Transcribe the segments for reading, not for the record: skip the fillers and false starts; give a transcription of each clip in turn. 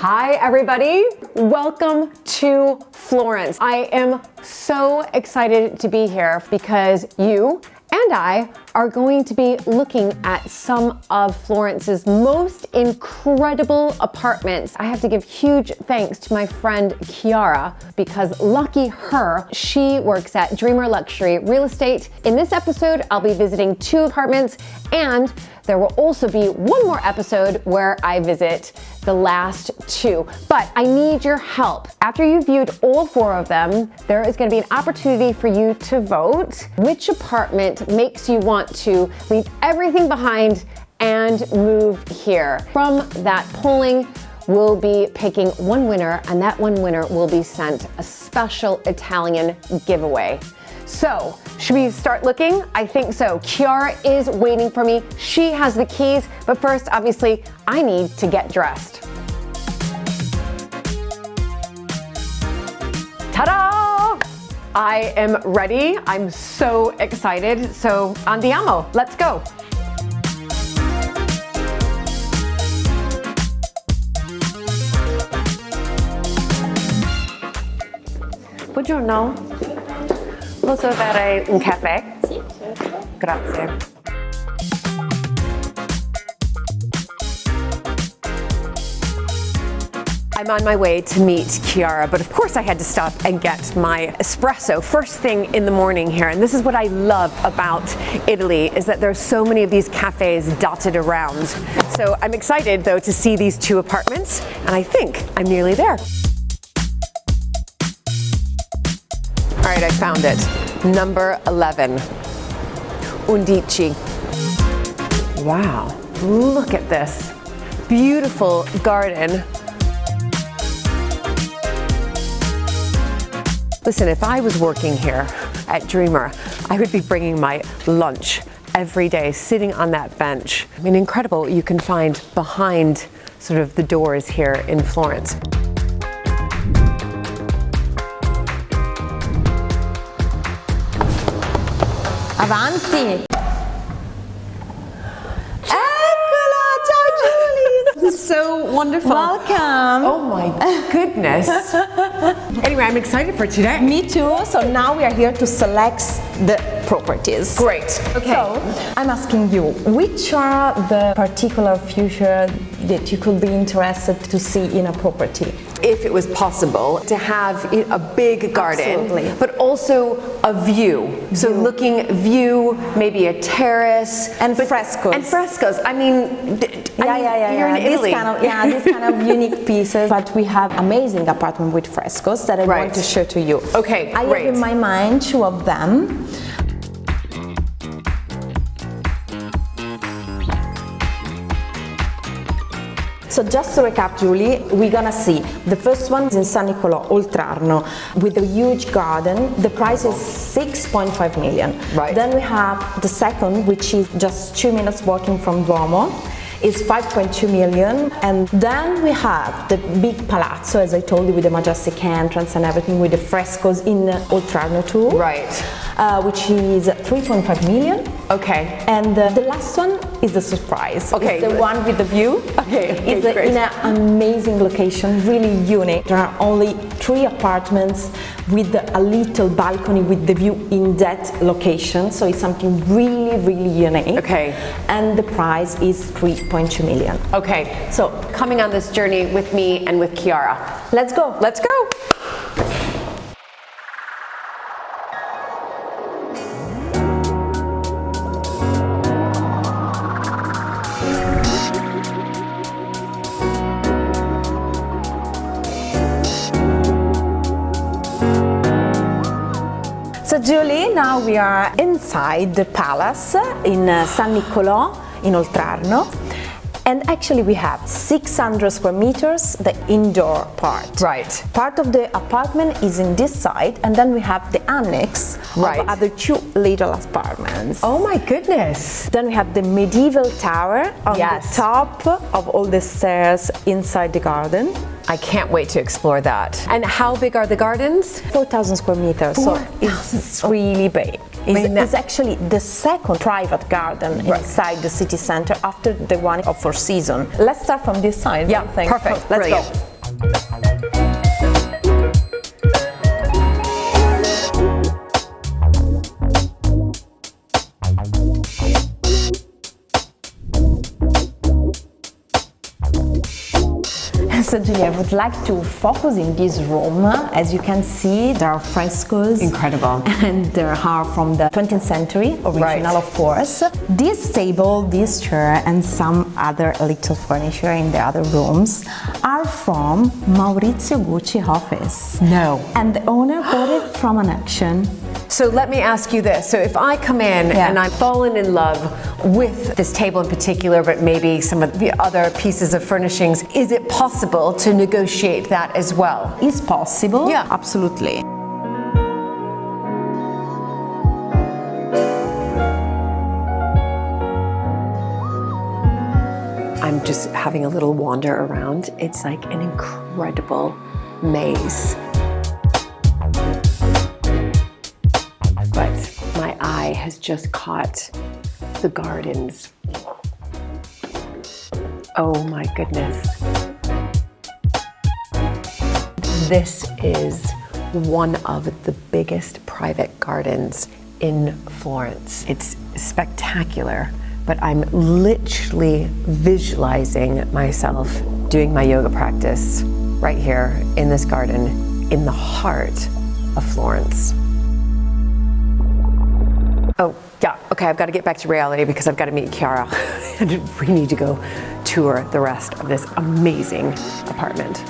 Hi everybody, welcome to Florence. I am so excited to be here because you and I are going to be looking at some of Florence's most incredible apartments. I have to give huge thanks to my friend Chiara because lucky her, she works at Dreamer Luxury Real Estate. In this episode, I'll be visiting 2 apartments, and there will also be one more episode where I visit the last 2. But I need your help. After you've viewed all 4 of them, there is going to be an opportunity for you to vote which apartment makes you want to leave everything behind and move here. From that polling, we'll be picking one winner, and that one winner will be sent a special Italian giveaway. So, should we start looking? I think so. Chiara is waiting for me. She has the keys, but first, obviously, I need to get dressed. Ta-da! I am ready. I'm so excited. So, andiamo. Let's go. Buongiorno. Posso avere un caffè? Sì, certo. Grazie. I'm on my way to meet Chiara, but of course I had to stop and get my espresso first thing in the morning here. And this is what I love about Italy, is that there's so many of these cafes dotted around. So I'm excited though to see these 2 apartments, and I think I'm nearly there. All right, I found it. Number 11. Undici. Wow, look at this. Beautiful garden. Listen, if I was working here at Dreamer, I would be bringing my lunch every day, sitting on that bench. I mean, incredible what you can find behind sort of the doors here in Florence. Avanti! Eccola! Ciao Julie! This is so wonderful. Welcome! Oh my goodness. Anyway, I'm excited for today. Me too. So now we are here to select the properties. Great. Okay. So I'm asking you, which are the particular feature that you could be interested to see in a property? If it was possible to have a big garden, Absolutely. but also a view. So looking view, maybe a terrace. And frescoes. And frescoes. I mean, you're in Italy. These kind of unique pieces. But we have amazing apartment with frescoes that I want to show to you. Okay, I great. have in my mind 2 of them. So just to recap, Julie, we're gonna see the first one is in San Nicolò, Oltrarno, with a huge garden. The price is 6.5 million. Right. Then we have the second, which is just 2 minutes walking from Duomo. It's 5.2 million. And then we have the big palazzo, as I told you, with the majestic entrance and everything, with the frescoes in Oltrarno too. Right. Which is 3.5 million. Okay. And the last one is the surprise. Okay. It's the one with the view. Okay, It's great. in an amazing location, really unique. There are only 3 apartments with a little balcony with the view in that location. So it's something really, really unique. Okay. And the price is 3.2 million. Okay, so coming on this journey with me and with Chiara. Let's go. Let's go. So Julie, now we are inside the palace in San Nicolò in Oltrarno. And actually we have 600 square meters, the indoor part. Right. Part of the apartment is in this side, and then we have the annex Right. of other 2 little apartments. Oh my goodness. Then we have the medieval tower on Yes. the top of all the stairs inside the garden. I can't wait to explore that. And how big are the gardens? 4,000 square meters, so it's really big. It's actually the second private garden inside the city center after the one of Four Seasons. Let's start from this side. Yeah, I think. perfect. Let's Brilliant. go. So Julia, I would like to focus in this room. As you can see, there are frescoes. Incredible. And they are from the 20th century, original of course. This table, this chair, and some other little furniture in the other rooms are from Maurizio Gucci office. No. And the owner bought it from an auction. So let me ask you this. So if I come in and I've fallen in love with this table in particular, but maybe some of the other pieces of furnishings, is it possible to negotiate that as well? Is possible? Yeah. Absolutely. I'm just having a little wander around. It's like an incredible maze. But my eye has just caught the gardens. Oh my goodness. This is one of the biggest private gardens in Florence. It's spectacular, but I'm literally visualizing myself doing my yoga practice right here in this garden in the heart of Florence. Oh, yeah, okay, I've got to get back to reality because I've got to meet Chiara and we need to go tour the rest of this amazing apartment.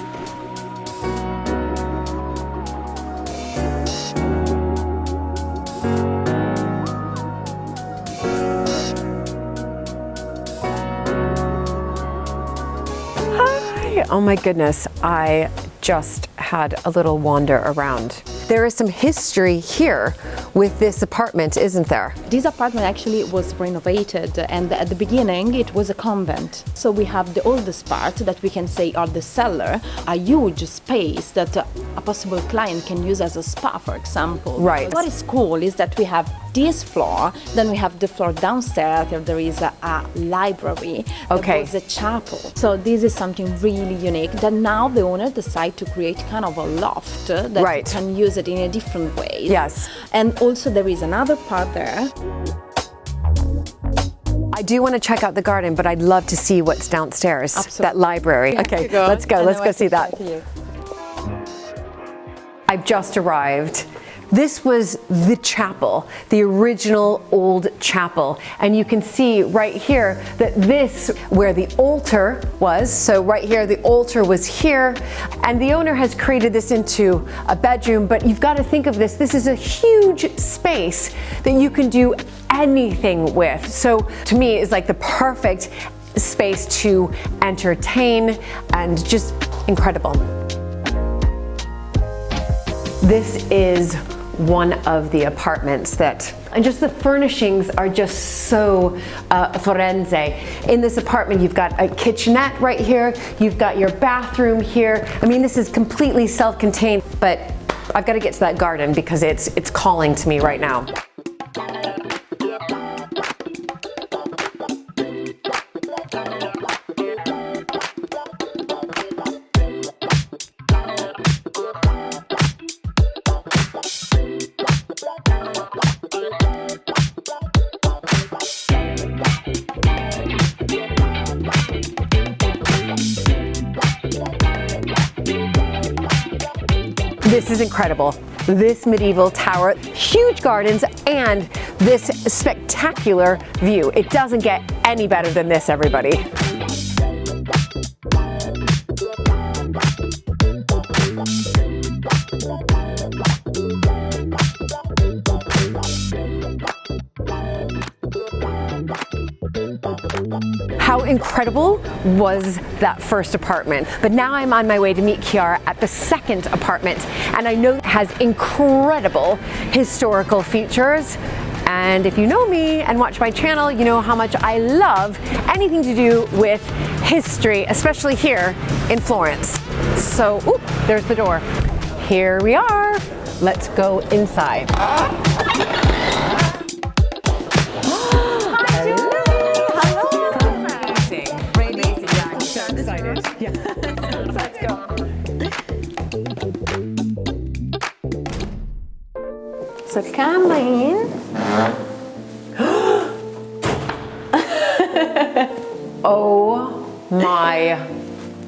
Hi, oh my goodness, I just had a little wander around. There is some history here with this apartment, isn't there? This apartment actually was renovated, and at the beginning it was a convent. So we have the oldest part that we can say are the cellar, a huge space that a possible client can use as a spa, for example. Right. What is cool is that we have this floor, then we have the floor downstairs, there is a library, there was a chapel. So this is something really unique that now the owner decided to create kind of a loft that you can use it in a different way. Yes. And also there is another part there. I do want to check out the garden, but I'd love to see what's downstairs. Absolutely. That library. Okay, let's go. Let's go see that. I've just arrived. This was the chapel, the original old chapel. And you can see right here that this, where the altar was, so right here, the altar was here, and the owner has created this into a bedroom, but you've got to think of this is a huge space that you can do anything with. So to me, it's like the perfect space to entertain and just incredible. This is one of the apartments and just the furnishings are just so Firenze. In this apartment, you've got a kitchenette right here, you've got your bathroom here. I mean, this is completely self-contained, but I've got to get to that garden because it's calling to me right now. This is incredible. This medieval tower, huge gardens, and this spectacular view. It doesn't get any better than this, everybody. How incredible was that first apartment? But now I'm on my way to meet Chiara at the second apartment, and I know it has incredible historical features. And if you know me and watch my channel, you know how much I love anything to do with history, especially here in Florence. So, oop, there's the door. Here we are. Let's go inside. Yeah. Let's go. So come in. Oh my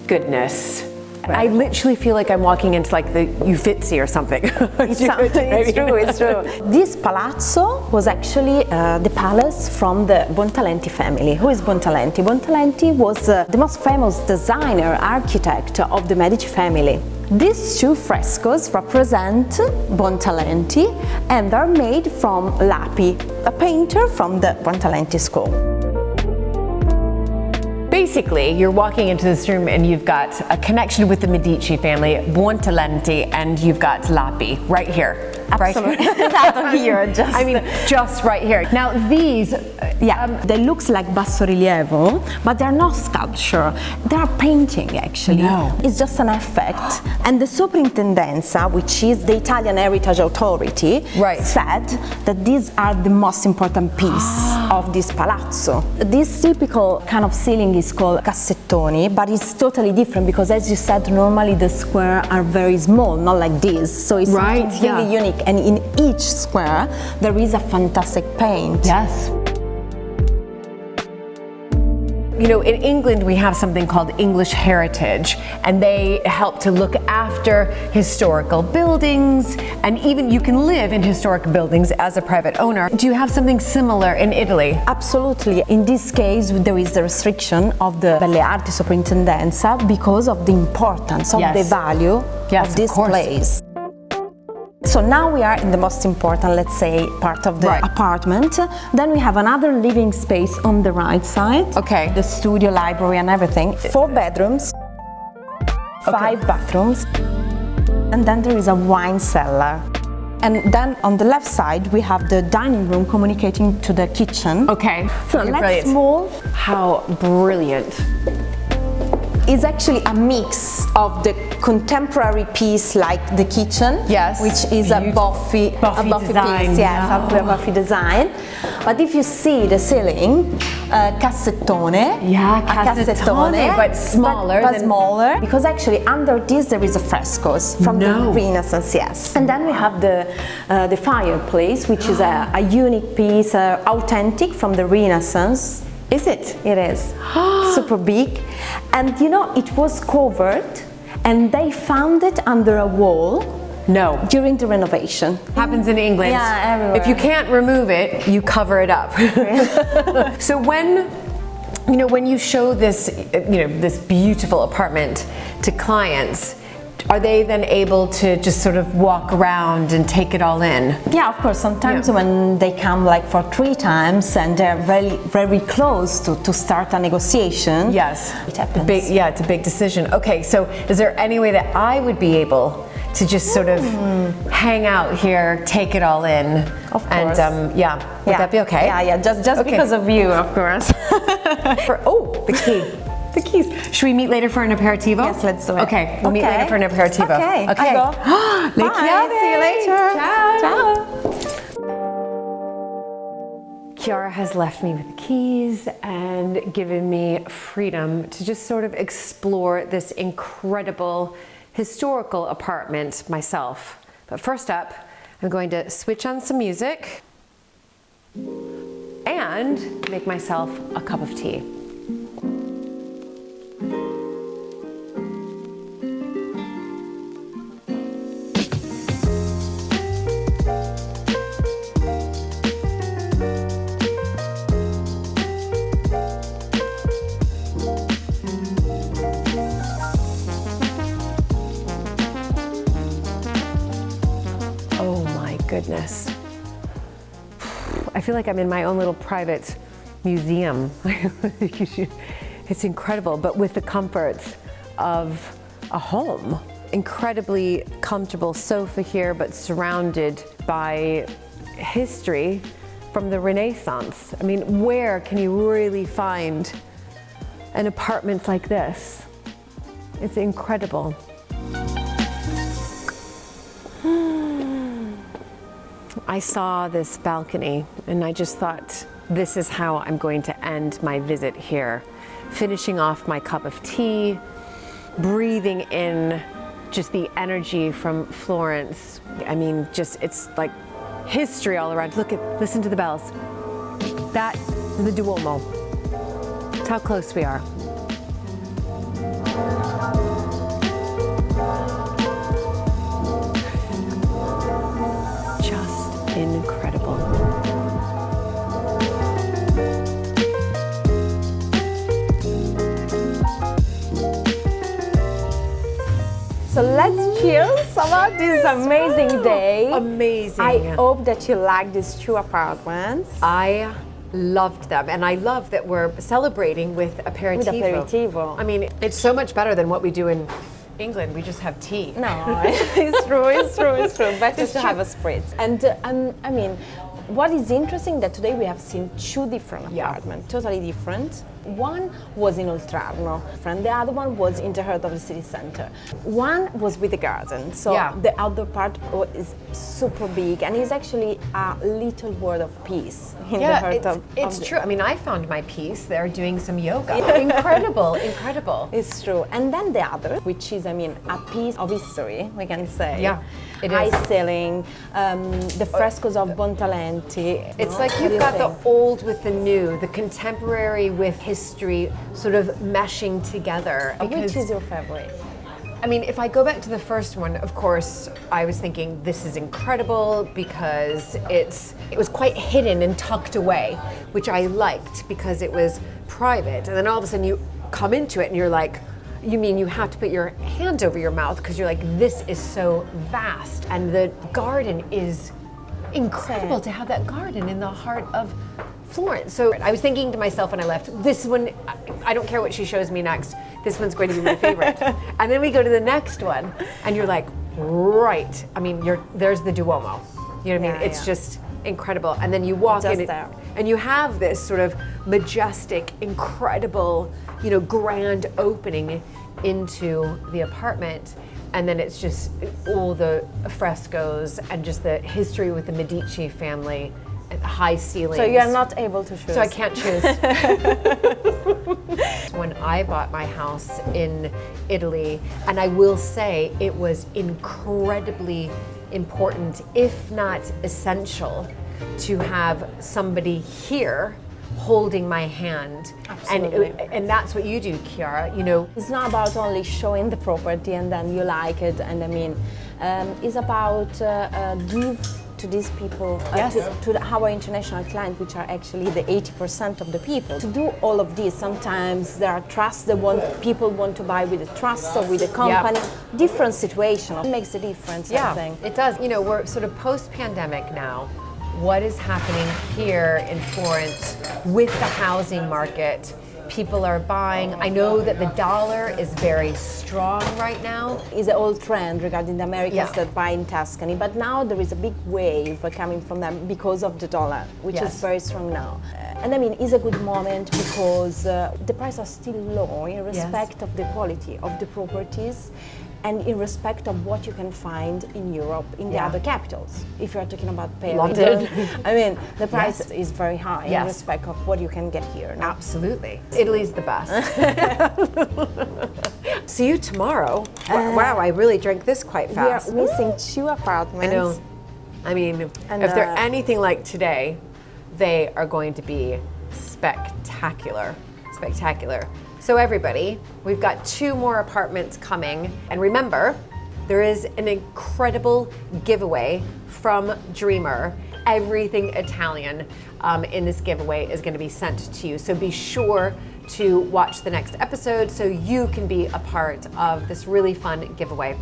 goodness. I literally feel like I'm walking into like the Uffizi or something. It's true. This palazzo was actually the palace from the Buontalenti family. Who is Buontalenti? Buontalenti was the most famous designer, architect of the Medici family. These two frescoes represent Buontalenti and are made from Lapi, a painter from the Buontalenti school. Basically, you're walking into this room and you've got a connection with the Medici family, Buontalenti, and you've got Lapi right here. Absolutely. Right here. Just right here. Now these, they look like bassorilievo, but they're not sculpture. They're painting actually. No. It's just an effect. And the Soprintendenza, which is the Italian Heritage Authority, said that these are the most important piece of this palazzo. This typical kind of ceiling is called cassettoni, but it's totally different because, as you said, normally the square are very small, not like this. So it's something really unique. And in each square there is a fantastic paint. Yes. You know, in England we have something called English Heritage, and they help to look after historical buildings, and even you can live in historic buildings as a private owner. Do you have something similar in Italy? Absolutely. In this case there is the restriction of the Belle Arti Soprintendenza because of the importance of the value of this place. So now we are in the most important, let's say, part of the apartment. Then we have another living space on the right side. Okay. The studio, library and everything. 4 bedrooms, 5 bathrooms. And then there is a wine cellar. And then on the left side we have the dining room communicating to the kitchen. Okay. So let's move. How brilliant. Is actually a mix of the contemporary piece like the kitchen, which is a Buffy design, piece, a Buffy design. But if you see the ceiling, cassettone, cassettone, but smaller, but smaller, because actually under this there is a frescoes from the Renaissance, And then we have the fireplace, which is a unique piece, authentic from the Renaissance. Is it? It is. Super big. And you know, it was covered and they found it under a wall. No. During the renovation. Happens in England. Yeah, everywhere. If you can't remove it, you cover it up. So when you show this, this beautiful apartment to clients, are they then able to just sort of walk around and take it all in? Yeah, of course. Sometimes when they come like for 3 times and they're very, very close to start a negotiation. Yes. It happens. It's a big decision. Okay, so is there any way that I would be able to just sort of hang out here, take it all in? Of course. And would that be okay? Yeah, just because of you, of course. The key. The keys. Should we meet later for an aperitivo? Yes, let's do it. Okay, we'll meet later for an aperitivo. Okay. Okay. Bye. See you later. Ciao. Ciao. Chiara has left me with the keys and given me freedom to just sort of explore this incredible historical apartment myself. But first up, I'm going to switch on some music and make myself a cup of tea. Goodness. I feel like I'm in my own little private museum. It's incredible, but with the comforts of a home. Incredibly comfortable sofa here, but surrounded by history from the Renaissance. I mean, where can you really find an apartment like this? It's incredible. I saw this balcony and I just thought, this is how I'm going to end my visit here. Finishing off my cup of tea, breathing in just the energy from Florence. I mean, it's like history all around. Listen to the bells. That is the Duomo. That's how close we are. So let's cheers about this amazing day. Amazing. I hope that you like these 2 apartments. I loved them, and I love that we're celebrating with aperitivo. With aperitivo. I mean, it's so much better than what we do in England. We just have tea. No, it's true. Better to have a spritz. And I mean, what is interesting that today we have seen 2 different apartments, totally different. One was in Oltrarno, and the other one was in the heart of the city center. One was with the garden, so the outdoor part is super big, and it's actually a little word of peace in the heart of it's the... true. I mean, I found my peace there doing some yoga. Incredible. It's true. And then the other, which is, I mean, a piece of history, we can say. Yeah, it is. High ceiling, the frescoes of Buontalenti. It's like you've got the old with the new, the contemporary with history sort of meshing together. Which is your favorite? I mean, if I go back to the first one, of course, I was thinking this is incredible because it was quite hidden and tucked away, which I liked because it was private. And then all of a sudden you come into it and you're like, you mean you have to put your hand over your mouth because you're like, this is so vast. And the garden is incredible to have that garden in the heart of Florence. So I was thinking to myself when I left, this one, I don't care what she shows me next, this one's going to be my favorite. And then we go to the next one and you're like, right. I mean, there's the Duomo. You know what I mean? It's just incredible. And then you walk in and you have this sort of majestic, incredible, grand opening into the apartment. And then it's just all the frescoes and just the history with the Medici family. High ceilings. So you're not able to choose. So I can't choose. When I bought my house in Italy, and I will say it was incredibly important, if not essential, to have somebody here holding my hand. Absolutely. And that's what you do, Chiara. It's not about only showing the property and then you like it, and I mean, it's about give to these people, to our international clients, which are actually the 80% of the people. To do all of this, sometimes there are trusts that people want to buy with a trust or with a company. Different situation. It makes a difference, I think. It does. We're sort of post-pandemic now. What is happening here in Florence with the housing market? People are buying. I know that the dollar is very strong right now. It's an old trend regarding the Americans that buy in Tuscany, but now there is a big wave coming from them because of the dollar, which is very strong now. And I mean, it's a good moment because the prices are still low in respect of the quality of the properties and in respect of what you can find in Europe, in the other capitals. If you're talking about Paris, London, I mean, the price is very high in respect of what you can get here. No? Absolutely. Italy's the best. See you tomorrow. Wow, I really drank this quite fast. We are missing 2 apartments. I know. I mean, if they're anything like today, they are going to be spectacular. So everybody, we've got 2 more apartments coming. And remember, there is an incredible giveaway from Dreamer. Everything Italian in this giveaway is going to be sent to you. So be sure to watch the next episode so you can be a part of this really fun giveaway.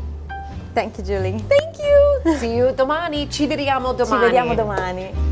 Thank you, Julie. Thank you. See you domani. Ci vediamo domani. Ci vediamo domani.